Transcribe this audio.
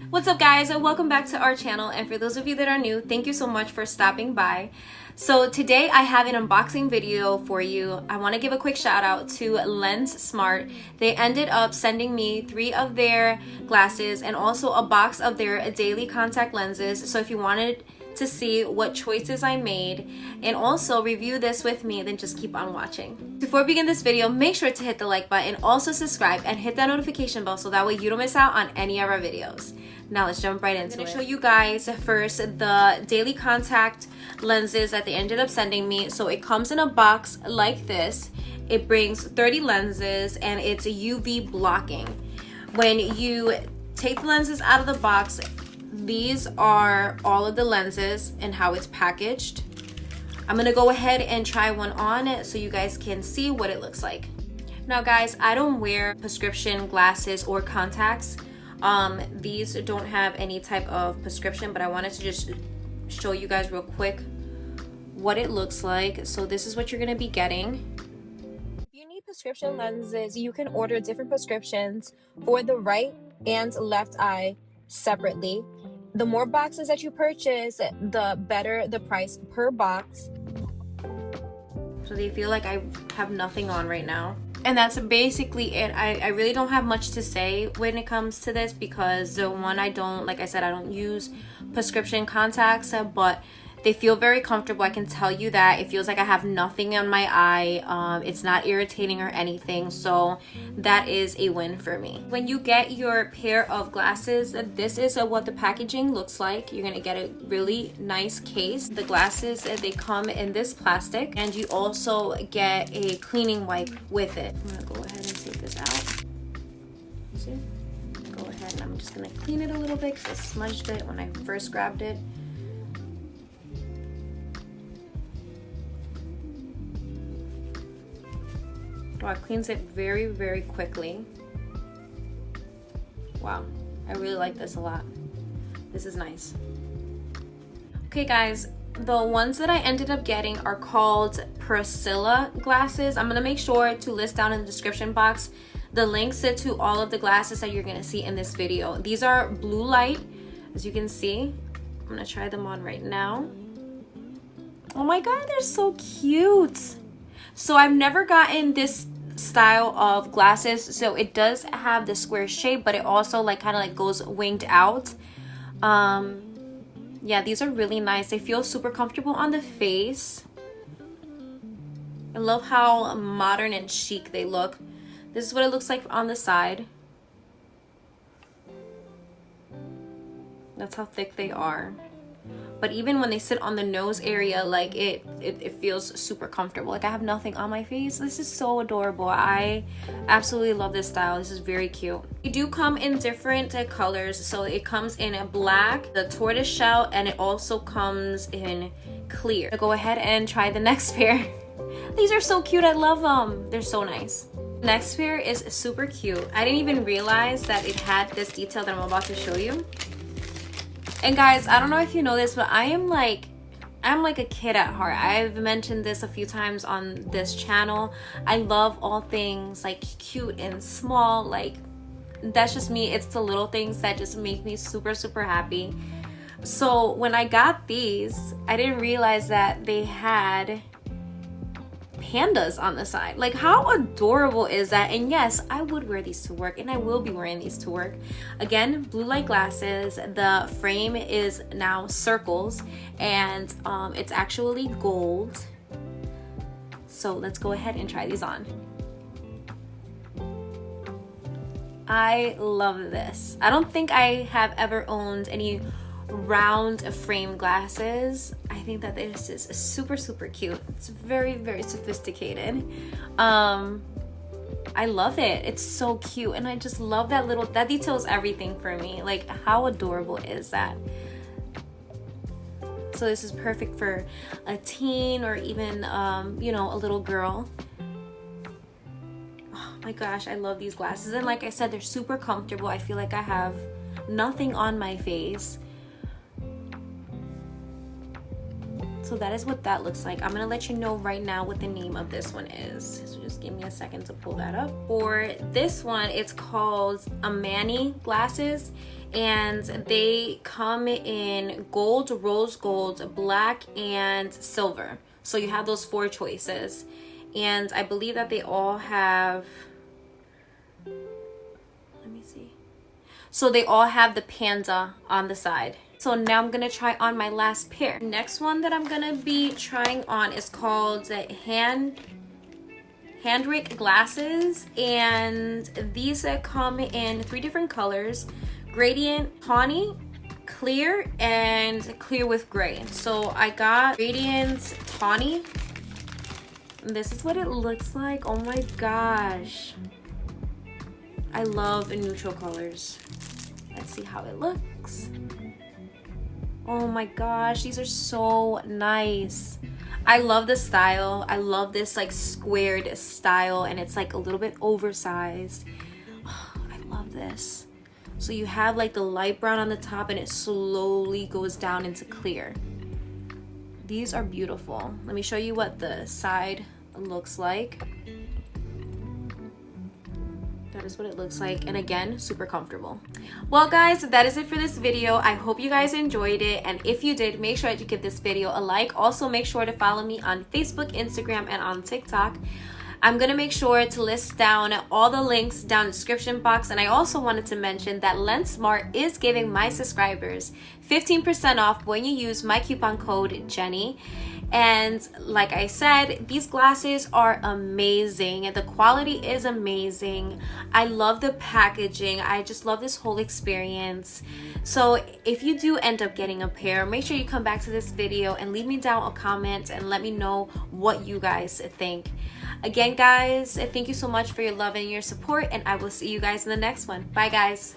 What's up guys, and welcome back to our channel, and for those of you that are new, thank you so much for stopping by. So today I have an unboxing video for you. I want to give a quick shout out to Lensmart. They ended up sending me 3 of their glasses and also a box of their daily contact lenses. So if you wanted to see what choices I made and also review this with me, then just keep on watching. Before we begin this video, make sure to hit the like button, also subscribe and hit that notification bell so that way you don't miss out on any of our videos. Now let's jump right into it. I'm going to show you guys first the daily contact lenses that they ended up sending me. So it comes in a box like this. It brings 30 lenses and it's UV blocking. When you take the lenses out of the box, these are all of the lenses and how it's packaged. I'm gonna go ahead and try one on so you guys can see what it looks like. Now guys, I don't wear prescription glasses or contacts. These don't have any type of prescription, but I wanted to just show you guys real quick what it looks like. So this is what you're gonna be getting. If you need prescription lenses, you can order different prescriptions for the right and left eye separately. The more boxes that you purchase, the better the price per box. So they feel like I have nothing on right now. And that's basically it. I really don't have much to say when it comes to this because the one I don't, like I said, I don't use prescription contacts, but they feel very comfortable. I can tell you that it feels like I have nothing on my eye. It's not irritating or anything, so that is a win for me. When you get your pair of glasses, this is what the packaging looks like. You're gonna get a really nice case. The glasses, they come in this plastic, and you also get a cleaning wipe with it. I'm gonna go ahead and take this out. See? Go ahead and I'm just gonna clean it a little bit because I smudged it when I first grabbed it. Wow, it cleans it very, very quickly. Wow, I really like this a lot. This is nice. Okay guys, the ones that I ended up getting are called Priscilla glasses. I'm gonna make sure to list down in the description box the links to all of the glasses that you're gonna see in this video. These are blue light, as you can see. I'm gonna try them on right now. Oh my god, they're so cute. So I've never gotten this style of glasses. So it does have the square shape, but it also like kind of like goes winged out. Yeah, these are really nice. They feel super comfortable on the face. I love how modern and chic they look. This is what it looks like on the side. That's how thick they are. But even when they sit on the nose area, like it feels super comfortable. Like I have nothing on my face. This is so adorable. I absolutely love this style. This is very cute. They do come in different colors. So it comes in a black, the tortoise shell, and it also comes in clear. So go ahead and try the next pair. These are so cute. I love them. They're so nice. Next pair is super cute. I didn't even realize that it had this detail that I'm about to show you. And guys, I don't know if you know this, but I'm like a kid at heart. I've mentioned this a few times on this channel. I love all things like cute and small. Like that's just me. It's the little things that just make me super, super happy. So when I got these, I didn't realize that they had pandas on the side. Like how adorable is that? And yes, I would wear these to work, and I will be wearing these to work. Again, blue light glasses. The frame is now circles, and it's actually gold. So let's go ahead and try these on. I love this. I don't think I have ever owned any round frame glasses. I think that this is super, super cute. It's very, very sophisticated. I love it. It's so cute, and I just love that detail is everything for me. Like how adorable is that? So this is perfect for a teen or even you know, a little girl. Oh my gosh, I love these glasses, and like I said, they're super comfortable. I feel like I have nothing on my face. So that is what that looks like. I'm gonna let you know right now what the name of this one is. So just give me a second to pull that up. For this one, it's called Amani glasses, and they come in gold, rose gold, black, and silver. So you have those 4 choices. And I believe that they all have, let me see. So they all have the panda on the side. So now I'm gonna try on my last pair. Next one that I'm gonna be trying on is called Handrake glasses, and these come in 3 different colors: gradient, tawny, clear, and clear with gray. So I got gradient tawny. This is what it looks like. Oh my gosh, I love neutral colors. Let's see how it looks. Oh my gosh, these are so nice. I love the style. I love this like squared style, and it's like a little bit oversized. Oh, I love this. So you have like the light brown on the top, and it slowly goes down into clear. These are beautiful. Let me show you what the side looks like. That is what it looks like, and again, super comfortable. Well guys, that is it for this video. I hope you guys enjoyed it, and if you did, make sure that you give this video a like. Also, make sure to follow me on Facebook, Instagram, and on TikTok. I'm gonna make sure to list down all the links down in the description box, and I also wanted to mention that Lensmart is giving my subscribers 15% off when you use my coupon code Jenny. And like I said, these glasses are amazing. The quality is amazing. I love the packaging. I just love this whole experience. So if you do end up getting a pair, make sure you come back to this video and leave me down a comment and let me know what you guys think. Again, guys, thank you so much for your love and your support, and I will see you guys in the next one. Bye, guys.